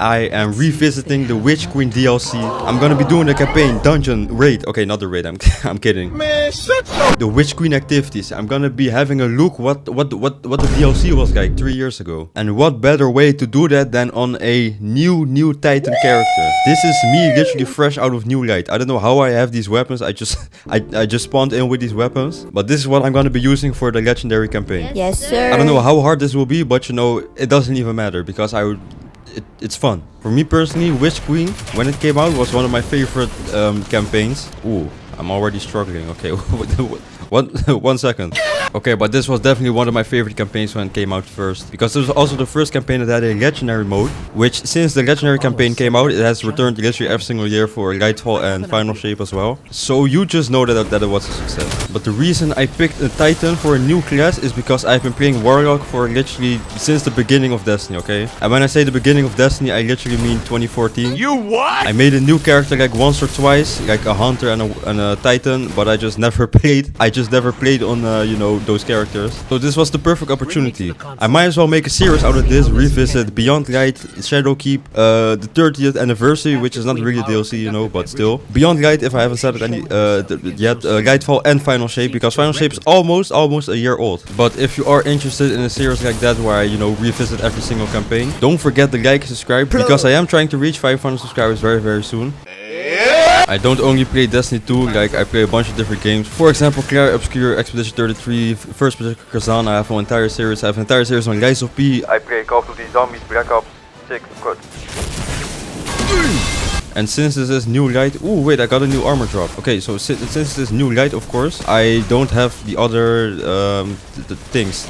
I am revisiting the Witch Queen DLC. I'm gonna be doing the campaign, dungeon, raid. Okay, not the raid, I'm kidding. Man, shut up! The Witch Queen activities. I'm gonna be having a look what the DLC was like 3 years ago. And what better way to do that than on a new Titan character. This is me literally fresh out of New Light. I don't know how I have these weapons. I just spawned in with these weapons. But this is what I'm gonna be using for the legendary campaign. Yes, sir. I don't know how hard this will be, but you know, it doesn't even matter because it's fun. For me personally, Witch Queen, when it came out, was one of my favorite campaigns. Ooh, I'm already struggling. Okay, one second. Okay, but this was definitely one of my favorite campaigns when it came out first. Because it was also the first campaign that had a legendary mode. Which, since the legendary campaign came out, it has returned literally every single year for Lightfall and Final Shape as well. So you just know that it was a success. But the reason I picked a Titan for a new class is because I've been playing Warlock for literally since the beginning of Destiny, okay? And when I say the beginning of Destiny, I literally mean 2014. You what? I made a new character like once or twice, like a Hunter and a Titan, but I just never played. I just never played on, you know, those characters. So this was the perfect opportunity. I might as well make a series out of this, revisit Beyond Light, Shadowkeep, the 30th anniversary, which is not really a DLC, you know, but still. Beyond Light, if I haven't said it yet, Lightfall and Final Shape, because Final Shape is almost a year old. But if you are interested in a series like that where I, you know, revisit every single campaign, don't forget to like and subscribe, because I am trying to reach 500 subscribers very soon. I don't only play Destiny 2, like I play a bunch of different games. For example, Claire Obscure, Expedition 33, First Project Kazan. I have an entire series. I have an entire series on Rise of P. I play Call of Duty Zombies, Black Ops 6, good. And since this is New Light, ooh wait, I got a new armor drop. Okay, so since this is New Light, of course, I don't have the other the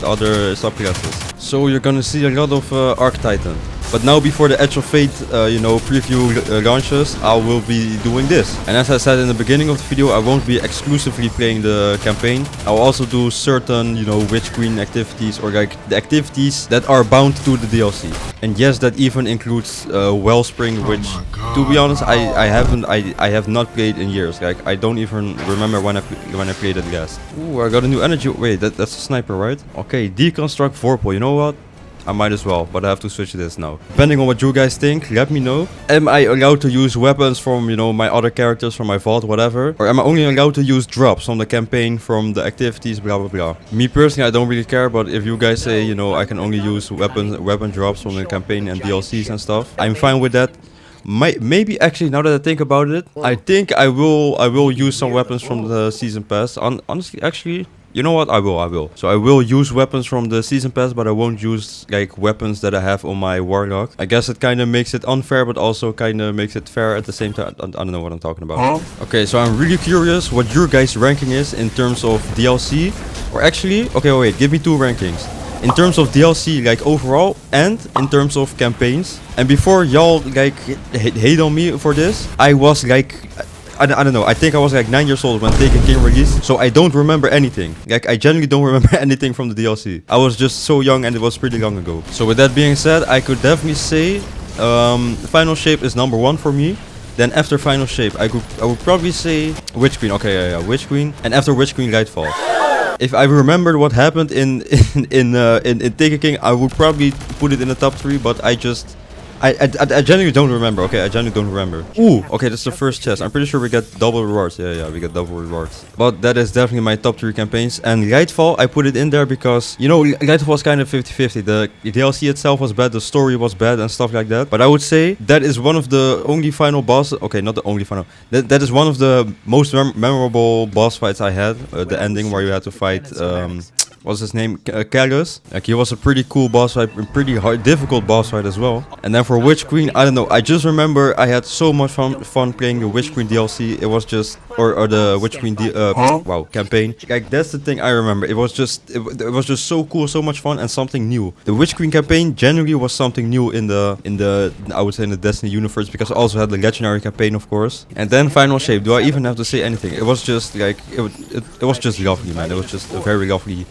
other subclasses. So you're gonna see a lot of Arc Titan. But now before the Edge of Fate, you know, preview launches, I will be doing this. And as I said in the beginning of the video, I won't be exclusively playing the campaign. I'll also do certain, you know, Witch Queen activities or like the activities that are bound to the DLC. And yes, that even includes Wellspring, which, to be honest, I have not played in years. Like I don't even remember when I played it last. Ooh, I got a new energy. Wait, that's a sniper, right? Okay, deconstruct Vorpal. You know what? I might as well, but I have to switch this now. Depending on what you guys think, let me know. Am I allowed to use weapons from, you know, my other characters, from my vault, whatever? Or am I only allowed to use drops from the campaign, from the activities, blah blah blah? Me personally, I don't really care, but if you guys say, you know, I can only use weapon drops from the campaign and DLCs and stuff, I'm fine with that. Maybe actually, now that I think about it, I think I will use some weapons from the season pass. Honestly, actually, you know what? I will. So I will use weapons from the season pass, but I won't use like weapons that I have on my Warlock. I guess it kind of makes it unfair, but also kind of makes it fair at the same time. I don't know what I'm talking about. Huh? Okay, so I'm really curious what your guys' ranking is in terms of DLC. Or actually, okay, wait, give me 2 rankings. In terms of DLC, like overall, and in terms of campaigns. And before y'all like hate on me for this, I was like, I don't know, I think I was like 9 years old when Taken King released, so I don't remember anything. Like, I genuinely don't remember anything from the DLC. I was just so young and it was pretty long ago. So with that being said, I could definitely say Final Shape is number 1 for me. Then after Final Shape, I would probably say Witch Queen. Okay, yeah, Witch Queen. And after Witch Queen, Lightfall. If I remembered what happened in Taken King, I would probably put it in the top 3, but I genuinely don't remember. Okay, I genuinely don't remember. Ooh, okay, that's the first chest. I'm pretty sure we get double rewards. Yeah, we get double rewards. But that is definitely my top 3 campaigns. And Lightfall, I put it in there because, you know, Lightfall was kind of 50-50. The DLC itself was bad, the story was bad and stuff like that. But I would say that is one of the only final bosses. Okay, not the only final. That is one of the most memorable boss fights I had. The ending where you had to fight... what's his name? Callus. Like, he was a pretty cool boss fight, a pretty hard, difficult boss fight as well. And then for Witch Queen, I don't know. I just remember I had so much fun playing the Witch Queen DLC. It was just, or the Witch Queen campaign. Like, that's the thing I remember. It was just so cool, so much fun, and something new. The Witch Queen campaign generally was something new in the I would say in the Destiny universe, because I also had the legendary campaign, of course. And then Final Shape. Do I even have to say anything? It was just like it was just lovely, man. It was just a very lovely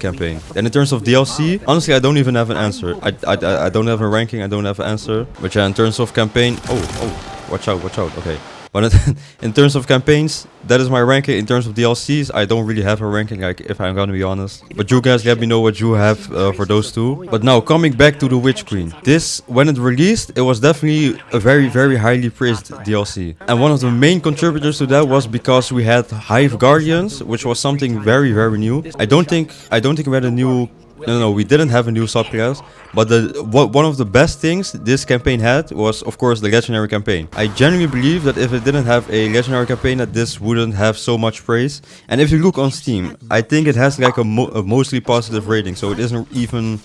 campaign. And in terms of DLC, honestly, I don't even have an answer. I don't have a ranking, I don't have an answer. But yeah, in terms of campaign, oh, watch out, okay. But in terms of campaigns, that is my ranking. In terms of DLCs, I don't really have a ranking, like, if I'm gonna be honest. But you guys let me know what you have for those two. But now, coming back to the Witch Queen. This, when it released, it was definitely a very, very highly praised DLC. And one of the main contributors to that was because we had Hive Guardians, which was something very, very new. I don't think we had a new... No, we didn't have a new subclass, but one of the best things this campaign had was, of course, the legendary campaign. I genuinely believe that if it didn't have a legendary campaign, that this wouldn't have so much praise. And if you look on Steam, I think it has like a mostly positive rating, so it isn't even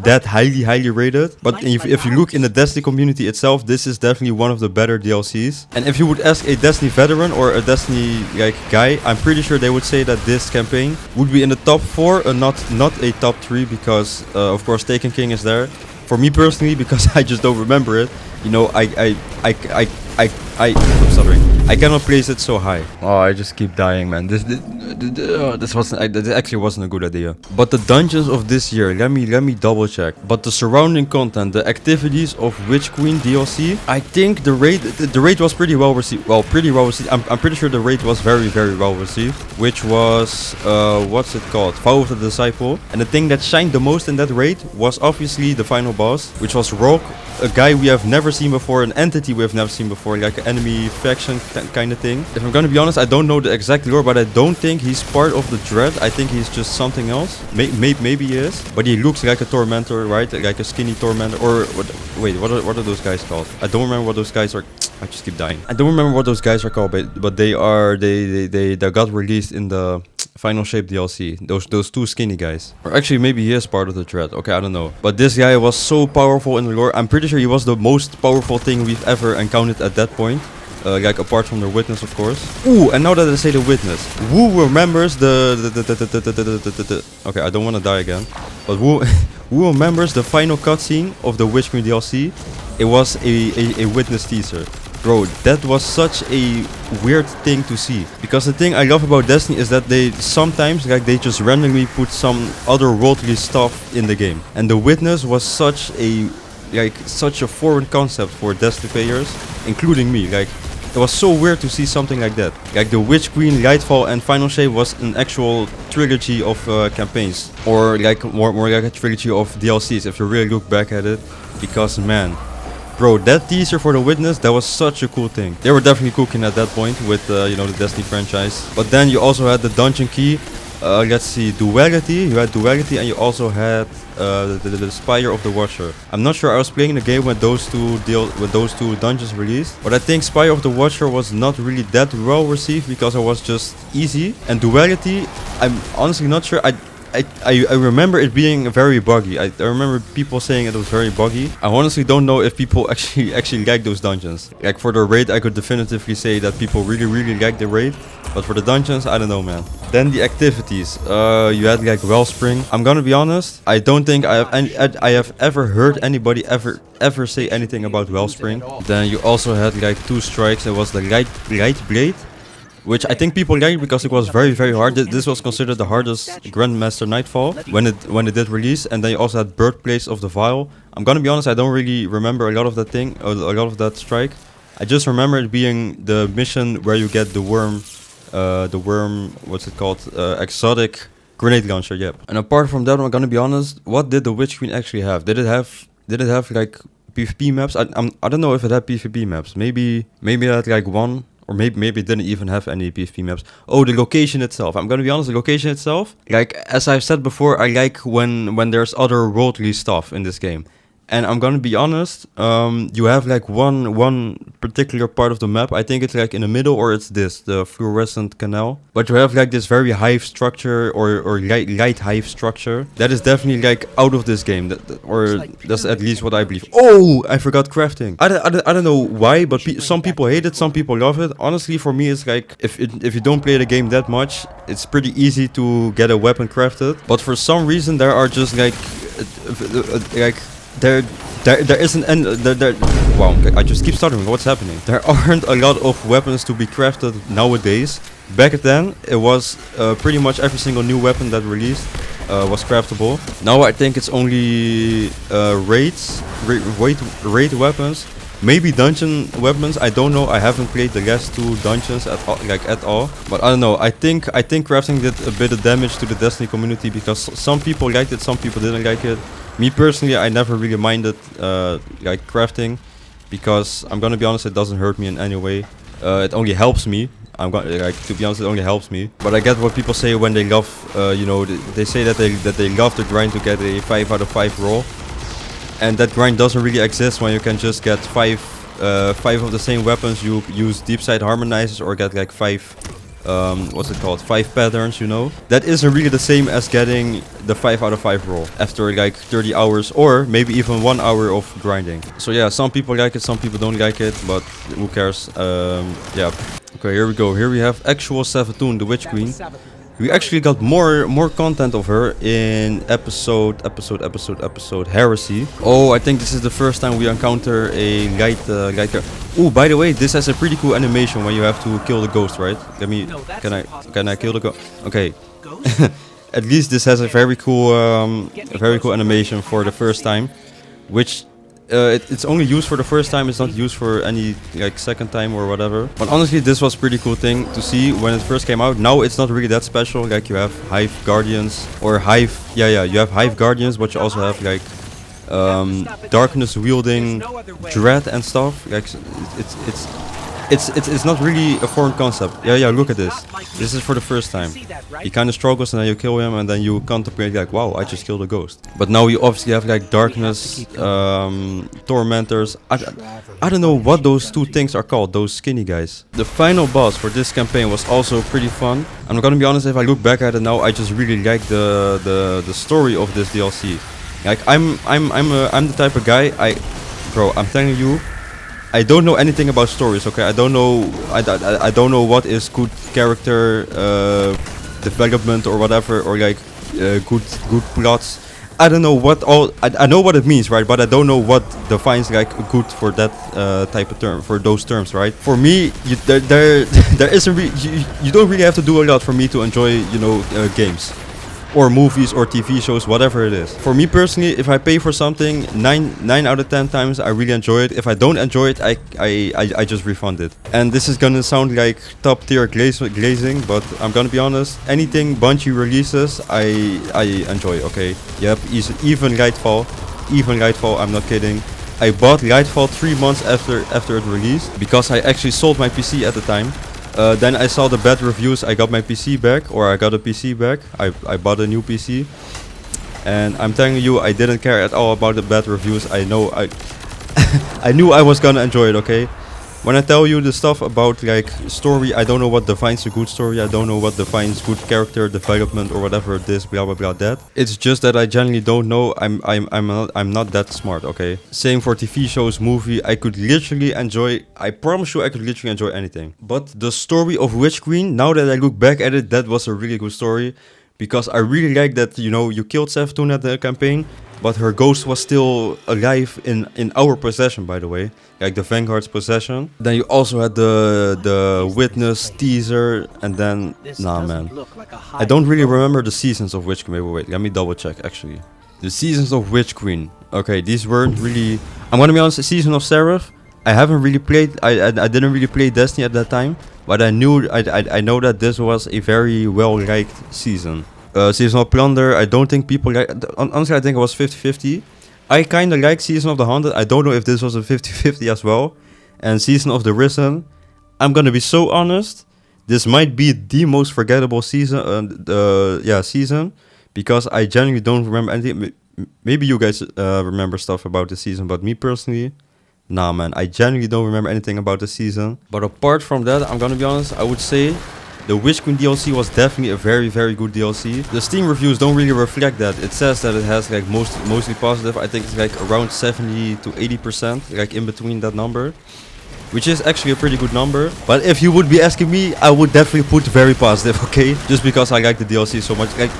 that highly rated. But if you look in the Destiny community itself, this is definitely one of the better DLCs. And if you would ask a Destiny veteran or a Destiny like guy, I'm pretty sure they would say that this campaign would be in the top 4 and not a top 3, because of course Taken King is there. For me personally, because I just don't remember it, you know, I'm stuttering. I cannot place it so high. Oh, I just keep dying, man. This actually wasn't a good idea. But the dungeons of this year, let me double check. But the surrounding content, the activities of Witch Queen DLC, I think the raid was pretty well received. Well, pretty well received. I'm pretty sure the raid was very, very well received. Which was what's it called? Vow of the Disciple. And the thing that shined the most in that raid was obviously the final boss, which was Rogue, a guy we have never seen before, an entity we have never seen before, like an enemy faction kind of thing. If I'm gonna be honest, I don't know the exact lore, but I don't think he's part of the Dread. I think he's just something else. Maybe he is, but he looks like a tormentor, right? Like a skinny tormentor. Or wait, what are those guys called? I don't remember what those guys are. I just keep dying. I don't remember what those guys are called, but they got released in the Final Shape DLC. Those two skinny guys. Or actually, maybe he is part of the Dread. Okay, I don't know. But this guy was so powerful in the lore. I'm pretty sure he was the most powerful thing we've ever encountered at that point. Like apart from the Witness, of course. Ooh, and now that I say the Witness, who remembers okay, I don't want to die again. But who remembers the final cutscene of the Witch Queen DLC? It was a Witness teaser. Bro, that was such a weird thing to see. Because the thing I love about Destiny is that they sometimes, like, they just randomly put some otherworldly stuff in the game. And the Witness was such a foreign concept for Destiny players, including me. Like, it was so weird to see something like that. Like the Witch Queen, Lightfall and Final Shape was an actual trilogy of campaigns. Or like more like a trilogy of DLCs if you really look back at it. Because man, bro, that teaser for the Witness, that was such a cool thing. They were definitely cooking at that point with you know, the Destiny franchise. But then you also had the Dungeon Key. Let's see, Duality. You had Duality, and you also had the Spire of the Watcher. I'm not sure. I was playing the game when those two dungeons released, but I think Spire of the Watcher was not really that well received because it was just easy. And Duality, I'm honestly not sure. I remember it being very buggy. I remember people saying it was very buggy. I honestly don't know if people actually like those dungeons. Like for the raid, I could definitively say that people really like the raid. But for the dungeons, I don't know, man. Then the activities. You had like Wellspring. I'm gonna be honest. I don't think I have ever heard anybody ever say anything about Wellspring. Then you also had like 2 strikes. There was the Light Blade, which I think people liked because it was very hard. This was considered the hardest Grandmaster Nightfall when it did release. And then you also had Birthplace of the Vile. I'm gonna be honest, I don't really remember a lot of that thing, or a lot of that strike. I just remember it being the mission where you get the worm, what's it called? Exotic grenade launcher, yep. And apart from that, I'm gonna be honest, what did the Witch Queen actually have? Did it have like PvP maps? I don't know if it had PvP maps. Maybe it had like one. Or maybe it didn't even have any PvP maps. Oh, the location itself. I'm gonna be honest, the location itself, like as I've said before, I like when there's otherworldly stuff in this game. And I'm gonna be honest, you have like one particular part of the map. I think it's like in the middle, or it's the fluorescent canal. But you have like this very hive structure, or light hive structure. That is definitely like out of this game. Or that's at least what I believe. Oh, I forgot crafting. I don't know why, but some people hate it, some people love it. Honestly, for me, it's like if you don't play the game that much, it's pretty easy to get a weapon crafted. But for some reason, there are just like there isn't wow, I just keep stuttering. What's happening? There aren't a lot of weapons to be crafted nowadays. Back then, it was pretty much every single new weapon that released was craftable. Now I think it's only raid weapons Maybe dungeon weapons, I don't know. I haven't played the last 2 dungeons at all, at all. But I don't know. I think crafting did a bit of damage to the Destiny community because some people liked it, some people didn't like it. Me personally, I never really minded like crafting because I'm gonna be honest, it doesn't hurt me in any way. It only helps me. I'm gonna like, to be honest, it only helps me. But I get what people say when they love, you know, they say that they love the grind to get a 5 out of 5 roll. And that grind doesn't really exist when you can just get 5 of the same weapons. You use deep sight harmonizers or get like 5 what's it called, 5 patterns, you know. That isn't really the same as getting the 5 out of 5 roll after like 30 hours or maybe even 1 hour of grinding. So yeah, some people like it, some people don't like it, but who cares. Yeah. Okay, here we go. Here we have actual Savathun, the Witch Queen. We actually got more content of her in episode Heresy. Oh, I think this is the first time we encounter a light Oh, by the way, this has a pretty cool animation when you have to kill the ghost, right? Let me, can I kill the ghost? Okay. At least this has a very cool animation for the first time, which it's only used for the first time. It's not used for any like second time or whatever. But honestly, this was a pretty cool thing to see when it first came out. Now it's not really that special. Like you have Hive Guardians or Hive, yeah, you have Hive Guardians, but you also have like darkness wielding dread and stuff. Like it's not really a foreign concept. Yeah, look at this. This is for the first time. He kind of struggles and then you kill him and then you contemplate like, wow, I just killed a ghost. But now you obviously have like darkness tormentors. I don't know what those 2 things are called, those skinny guys. The final boss for this campaign was also pretty fun. I'm gonna be honest, if I look back at it now, I just really like the story of this DLC. Like I'm the type of guy, bro, I'm telling you, I don't know anything about stories, okay? I don't know what is good character development or whatever, or like good plots. I don't know what all. I know what it means, right? But I don't know what defines like good for that type of term, for those terms, right? For me, there isn't you don't really have to do a lot for me to enjoy, you know, games. Or movies or TV shows, whatever it is. For me personally, if I pay for something 9 out of 10 times, I really enjoy it. If I don't enjoy it, I just refund it. And this is gonna sound like top tier glazing, but I'm gonna be honest, anything Bungie releases, I enjoy, okay? Yep, even Lightfall, I'm not kidding. I bought Lightfall 3 months after it released, because I actually sold my PC at the time. Then I saw the bad reviews, I got my PC back, or I got a PC back. I bought a new PC. And I'm telling you, I didn't care at all about the bad reviews. I know I knew I was gonna enjoy it, okay? When I tell you the stuff about like story, I don't know what defines a good story. I don't know what defines good character development or whatever this blah blah blah that. It's just that I generally don't know. I'm not that smart, okay? Same for TV shows, movie. I could literally enjoy. I promise you, I could literally enjoy anything. But the story of Witch Queen, now that I look back at it, that was a really good story. Because I really like that, you know, you killed Savathun at the campaign, but her ghost was still alive in our possession, by the way. Like the Vanguard's possession. Then you also had the Witness teaser, and then... Nah, man. I don't really remember the seasons of Witch Queen. Wait, let me double check, actually. The seasons of Witch Queen. Okay, these weren't really... I'm gonna be honest, the season of Seraph, I haven't really played... I didn't really play Destiny at that time. But I know that this was a very well-liked season. Season of Plunder, I don't think people like... Honestly, I think it was 50-50. I kind of like Season of the Haunted. I don't know if this was a 50-50 as well. And Season of the Risen, I'm gonna be so honest. This might be the most forgettable season. Season. Because I genuinely don't remember anything. Maybe you guys remember stuff about the season. But me personally... Nah, man, I genuinely don't remember anything about the season. But apart from that, I'm gonna be honest, I would say the Witch Queen DLC was definitely a very, very good DLC. The Steam reviews don't really reflect that. It says that it has like mostly positive. I think it's like around 70 to 80%, like in between that number. Which is actually a pretty good number. But if you would be asking me, I would definitely put very positive, okay? Just because I like the DLC so much. Like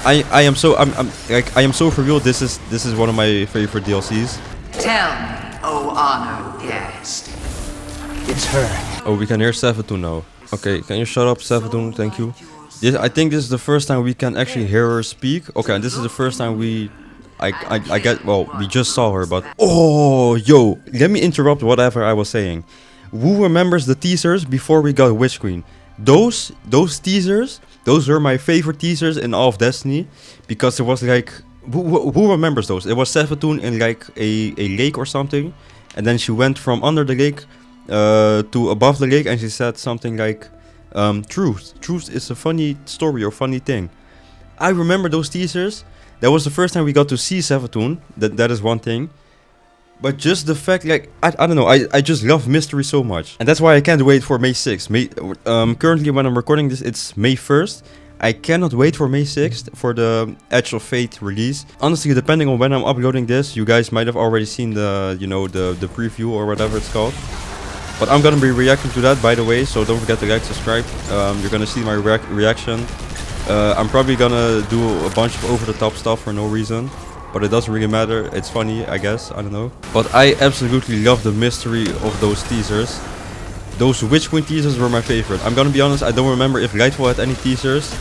I am so for real, this is one of my favorite DLCs. Tell me. Oh, honored guest. It's her. Oh, we can hear Savathun now. Okay, can you shut up, Savathun? Thank you. I think this is the first time we can actually hear her speak. Okay, and this is the first time we I get, well, we just saw her, but oh, yo, let me interrupt whatever I was saying. Who remembers the teasers before we got Witch Queen? Those teasers, those were my favorite teasers in all of Destiny, because it was like, who remembers those? It was Savathun in like a lake or something, and then she went from under the lake to above the lake, and she said something like, truth is a funny story or funny thing. I remember those teasers. That was the first time we got to see Savathun. That is one thing. But just the fact, like, I don't know, I just love mystery so much. And that's why I can't wait for May 6th. Currently when I'm recording this, it's May 1st. I cannot wait for May 6th for the Edge of Fate release. Honestly, depending on when I'm uploading this, you guys might have already seen the, you know, the preview or whatever it's called. But I'm gonna be reacting to that, by the way, so don't forget to like, subscribe. You're gonna see my reaction. I'm probably gonna do a bunch of over-the-top stuff for no reason. But it doesn't really matter, it's funny, I guess, I don't know. But I absolutely love the mystery of those teasers. Those Witch Queen teasers were my favorite. I'm gonna be honest, I don't remember if Lightfall had any teasers.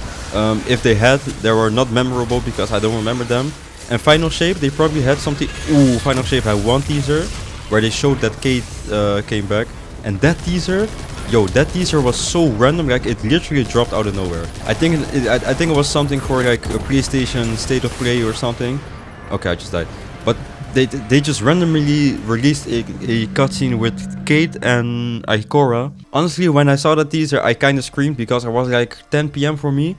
If they had, they were not memorable because I don't remember them. And Final Shape, they probably had something. Ooh, Final Shape had one teaser where they showed that Kate came back. And that teaser, yo, that teaser was so random, like it literally dropped out of nowhere. I think it was something for like a PlayStation State of Play or something. Okay, I just died. But they just randomly released a cutscene with Kate and Ikora. Honestly, when I saw that teaser, I kind of screamed because it was like 10 PM for me.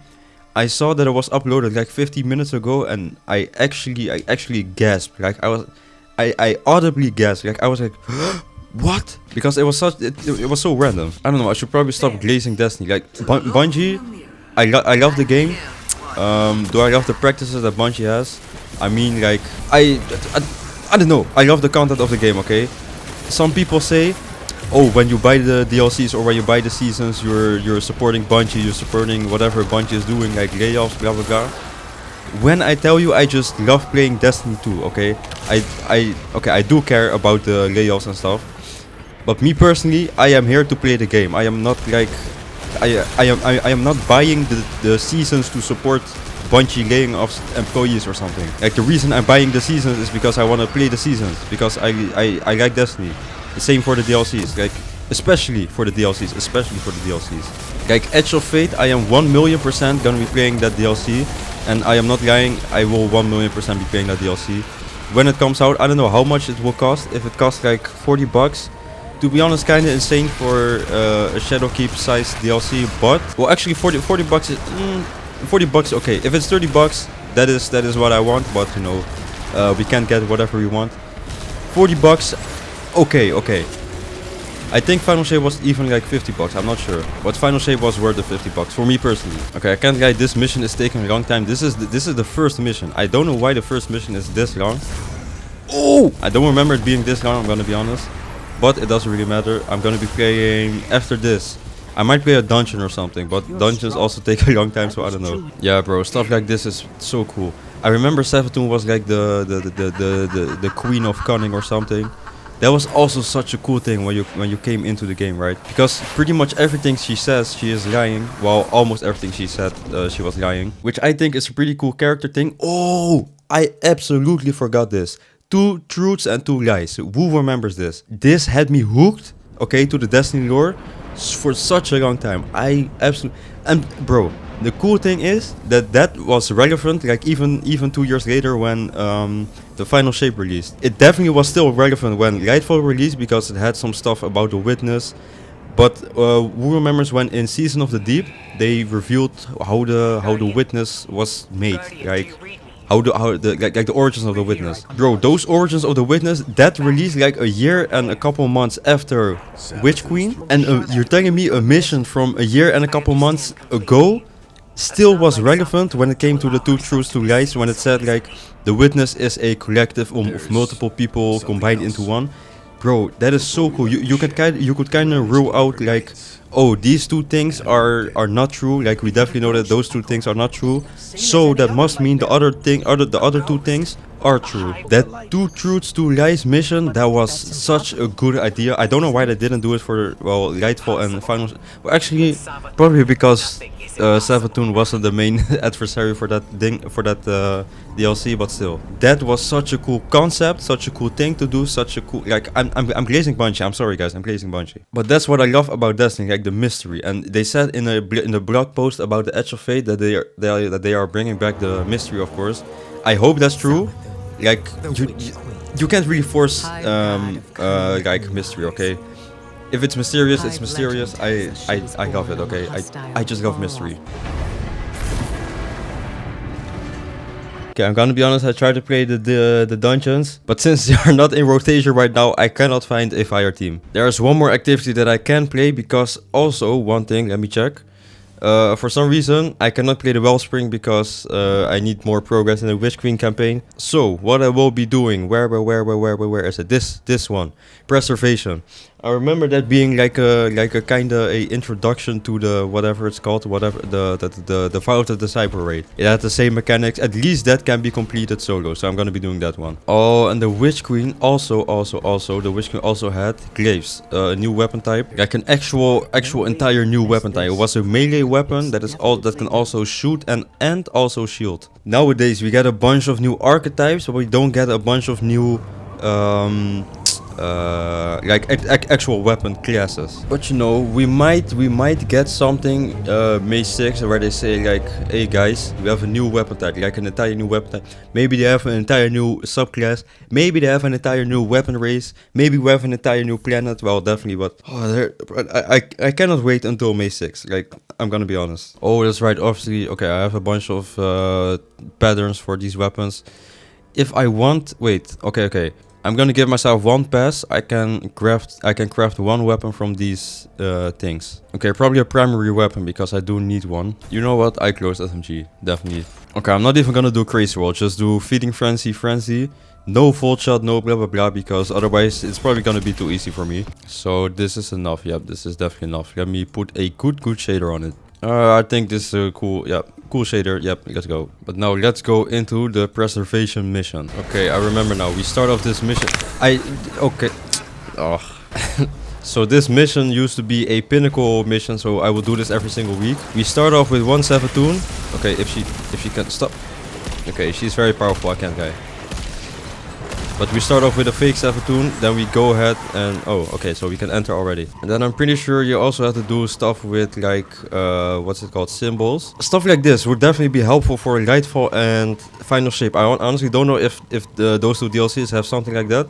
I saw that it was uploaded like 15 minutes ago, and I actually gasped. Like I audibly gasped. Like I was like, what? Because it was it was so random. I don't know. I should probably stop glazing Destiny. Like Bungie, I love the game. Do I love the practices that Bungie has? I mean, like, I don't know. I love the content of the game, okay? Some people say, oh, when you buy the DLCs or when you buy the seasons, you're supporting Bungie, you're supporting whatever Bungie is doing, like layoffs, blah blah blah. When I tell you I just love playing Destiny 2, okay? I do care about the layoffs and stuff. But me personally, I am here to play the game. I am not like I am not buying the seasons to support Bungie laying off employees or something. Like the reason I'm buying the seasons is because I want to play the seasons, because I like Destiny. The same for the DLCs, like especially for the DLCs, Like Edge of Fate, I am 1,000,000% gonna be playing that DLC, and I am not lying, I will 1,000,000% be playing that DLC. When it comes out, I don't know how much it will cost. If it costs like 40 bucks, to be honest, kind of insane for a Shadowkeep size DLC, but well, actually 40 bucks is 40 bucks, okay. If it's 30 bucks, that is what I want, but you know, we can't get whatever we want. 40 bucks, okay. I think Final Shape was even like 50 bucks, I'm not sure. But Final Shape was worth the 50 bucks, for me personally. Okay, I can't lie, this mission is taking a long time. This is the first mission. I don't know why the first mission is this long. Oh! I don't remember it being this long, I'm gonna be honest. But it doesn't really matter. I'm gonna be playing after this. I might play a dungeon or something, but dungeons also take a long time, so I don't know. Yeah, bro, stuff like this is so cool. I remember Savathun was like the queen of cunning or something. That was also such a cool thing when you came into the game, right? Because pretty much everything she says, she is lying. Well, almost everything she said, she was lying. Which I think is a pretty cool character thing. Oh, I absolutely forgot this. 2 truths and 2 lies. Who remembers this? This had me hooked, okay, to the Destiny lore for such a long time. I absolutely, and bro, the cool thing is that was relevant, like even 2 years later when the Final Shape released. It definitely was still relevant when Lightfall released because it had some stuff about the Witness. But who remembers when in Season of the Deep they revealed how the Witness was made, like the origins of the Witness. Bro, those origins of the Witness, that released like a year and a couple months after Witch Queen. And you're telling me a mission from a year and a couple months ago still was relevant when it came to the 2 truths, 2 lies, when it said like the Witness is a collective of multiple people combined into one. Bro, that is so cool. You could kind of rule out like, oh, these 2 things are not true. Like we definitely know that those 2 things are not true. So that must mean the other 2 things are true. That 2 truths, 2 lies mission, that was such a good idea. I don't know why they didn't do it for, well, Lightfall and Final. Well, actually, probably because Savathun wasn't the main adversary for that DLC, but still, that was such a cool concept, such a cool thing to do, such a cool, like, I'm glazing Bungie. I'm sorry guys, I'm glazing Bungie. But that's what I love about Destiny, like the mystery. And they said in the blog post about the Edge of Fate that they are bringing back the mystery, of course. I hope that's true. Like you can't really force like mystery, okay? If it's mysterious, it's mysterious. I love it, okay? I just love mystery. Okay, I'm gonna be honest, I tried to play the dungeons, but since they are not in rotation right now, I cannot find a fire team. There's one more activity that I can play, because also, one thing, let me check. For some reason, I cannot play the Wellspring because I need more progress in the Witch Queen campaign. So, what I will be doing, where is it? This one, Preservation. I remember that being like a kinda a introduction to the whatever it's called, the Fire of the Disciple raid. It had the same mechanics. At least that can be completed solo, so I'm gonna be doing that one. Oh, and the Witch Queen also the Witch Queen also had glaives, a new weapon type, like an actual entire new weapon type. It was a melee weapon that can also shoot and also shield. Nowadays we get a bunch of new archetypes, but we don't get a bunch of new like actual weapon classes. But you know, we might get something May 6th where they say like, hey guys, we have a new weapon type, like an entire new weapon type. Maybe they have an entire new subclass, maybe they have an entire new weapon race, maybe we have an entire new planet. Well, definitely, but I cannot wait until May 6th, like, I'm gonna be honest. Oh, that's right, obviously. Okay, I have a bunch of patterns for these weapons. If I want, wait, okay. I'm gonna give myself one pass. I can craft one weapon from these things. Okay, probably a primary weapon because I do need one. You know what? I closed SMG, definitely. Okay, I'm not even gonna do crazy roll. Just do feeding frenzy. No full shot, no blah blah blah, because otherwise it's probably gonna be too easy for me. So this is enough. Yep, this is definitely enough. Let me put a good shader on it. I think this is a cool shader. Yep, let's go. But now let's go into the preservation mission. Okay, I remember now. We start off this mission. Okay. Oh. So this mission used to be a pinnacle mission, so I will do this every single week. We start off with one Savathun. Okay, if she can stop. Okay, she's very powerful. I can't die. But we start off with a fake Savathun, then we go ahead and... Oh, okay, so we can enter already. And then I'm pretty sure you also have to do stuff with, like, what's it called? Symbols. Stuff like this would definitely be helpful for Lightfall and Final Shape. I honestly don't know if those two DLCs have something like that.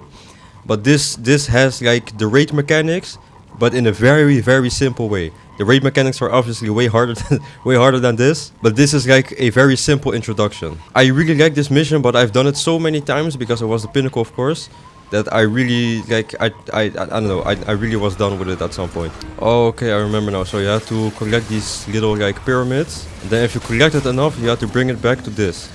But this has, like, the raid mechanics, but in a very, very simple way. The raid mechanics are obviously way harder than this, but this is like a very simple introduction. I really like this mission, but I've done it so many times because it was the pinnacle, of course, that I really like. I don't know. I really was done with it at some point. Oh, okay, I remember now. So you have to collect these little like pyramids. And then if you collect it enough, you have to bring it back to this.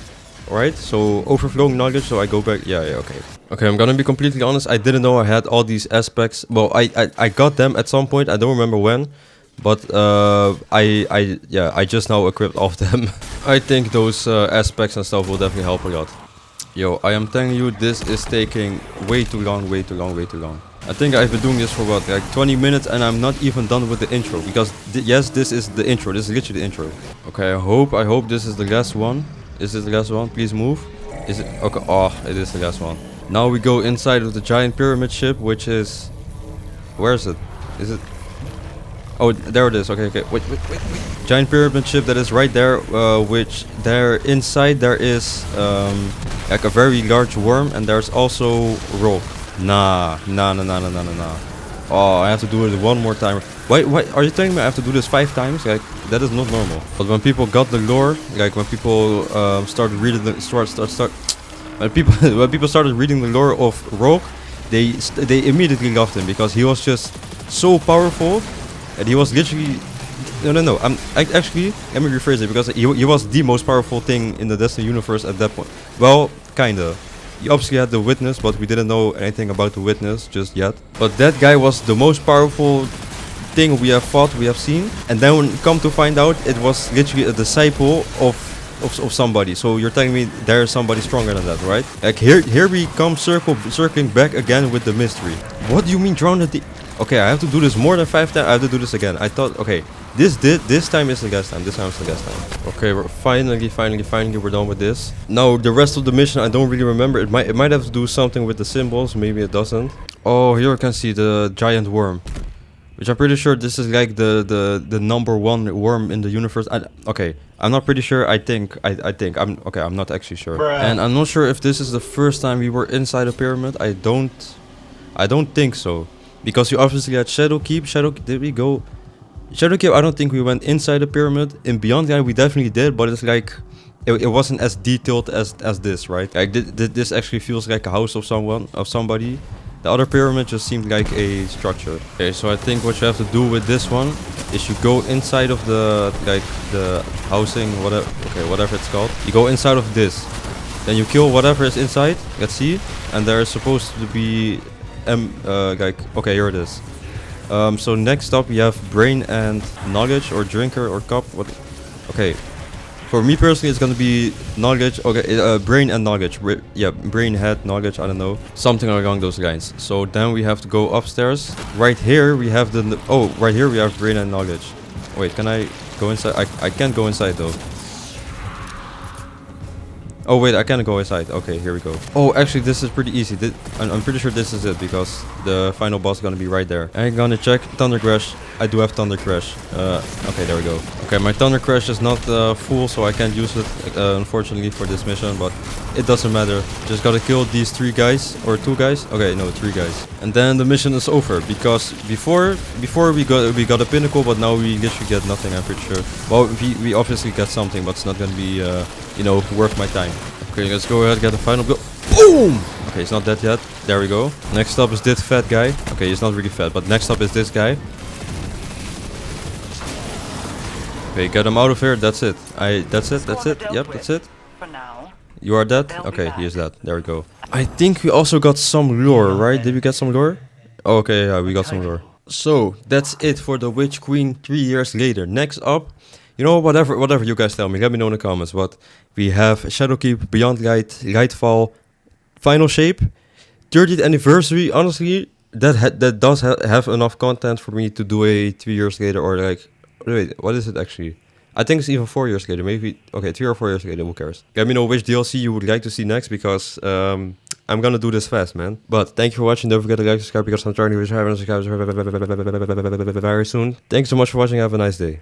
Alright, so overflowing knowledge, so I go back. Yeah, okay. Okay, I'm gonna be completely honest. I didn't know I had all these aspects. Well, I got them at some point. I don't remember when. But I just now equipped all of them. I think those aspects and stuff will definitely help a lot. Yo, I am telling you, this is taking way too long. I think I've been doing this for what, like 20 minutes, and I'm not even done with the intro. Because yes, this is the intro. This is literally the intro. Okay, I hope this is the last one. Is this the last one? Please move. Is it? Okay. Oh, it is the last one. Now we go inside of the giant pyramid ship, which is... Where is it? Is it... Oh, there it is. Okay. Wait. Giant pyramid ship that is right there, which there inside there is like a very large worm, and there's also rock. Nah. Oh, I have to do it one more time. Why are you telling me I have to do this 5 times? Like, that is not normal. But when people got the lore, like when people started reading the when people started reading the lore of Rogue, they immediately loved him because he was just so powerful. And he was literally... No. Actually, let me rephrase it, because he was the most powerful thing in the Destiny universe at that point. Well, kinda. He obviously had the Witness, but we didn't know anything about the Witness just yet. But that guy was the most powerful thing we have seen. And then come to find out, it was literally a disciple of somebody. So you're telling me there's somebody stronger than that, right? Like here we come circling back again with the mystery. What do you mean drowned at the... Okay, I have to do this more than 5 times. I have to do this again. I thought, okay, This time is the gas time. This time is the gas time. Okay, we're finally we're done with this. Now the rest of the mission I don't really remember. It might have to do something with the symbols. Maybe it doesn't. Oh, here you can see the giant worm, which I'm pretty sure this is like the number one worm in the universe. Okay, I'm not pretty sure. I think I'm okay. I'm not actually sure, and I'm not sure if this is the first time we were inside a pyramid. I don't think so, because we obviously had Shadowkeep. Did we go? Shadowkeep, I don't think we went inside the pyramid. In Beyond Guide, we definitely did, but it's like it wasn't as detailed as this, right? Like this actually feels like a house of somebody. The other pyramid just seemed like a structure. Okay, so I think what you have to do with this one is you go inside of the housing, whatever it's called. You go inside of this, then you kill whatever is inside. Let's see, and there is supposed to be okay, here it is. So next up we have brain and knowledge, or drinker or cup. What? Okay. For me personally, it's gonna be knowledge. Okay, brain and knowledge. Yeah, brain, head, knowledge. I don't know, something along those lines. So then we have to go upstairs. Right here we have right here we have brain and knowledge. Wait, can I go inside? I can't go inside though. Oh wait, I can't go inside. Okay, here we go. Oh, actually this is pretty easy. I'm pretty sure this is it, because the final boss is gonna be right there. I'm gonna check Thunder Crash. I do have Thunder Crash. Okay, there we go. Okay, my Thunder Crash is not full, so I can't use it unfortunately for this mission, but it doesn't matter. Just gotta kill these 3 guys, or 2 guys. Okay, no, 3 guys. And then the mission is over, because before we got a pinnacle, but now we literally get nothing. I'm pretty sure. Well, we obviously get something, but it's not gonna be you know, worth my time. Okay, let's go ahead, get the final go. Boom! Okay, it's not dead yet. There we go. Next up is this fat guy. Okay, he's not really fat, but next up is this guy. Okay, get him out of here. That's it. That's it. Yep, that's it. For now. You are dead? Okay, he is dead. There we go. I think we also got some lore, right? Did we get some lore? Oh, okay, yeah, we got some lore. So, that's it for the Witch Queen 3 years later. Next up, you know, whatever you guys tell me, let me know in the comments. But we have Shadowkeep, Beyond Light, Lightfall, Final Shape, 30th anniversary. Honestly, that does have enough content for me to do a 3 years later, or like, wait, what is it actually? I think it's even 4 years later, maybe. Okay, 3 or 4 years later, who cares? Let me know which DLC you would like to see next, because I'm gonna do this fast, man. But thank you for watching. Don't forget to like, subscribe, because I'm trying to subscribe very soon. Thanks so much for watching. Have a nice day.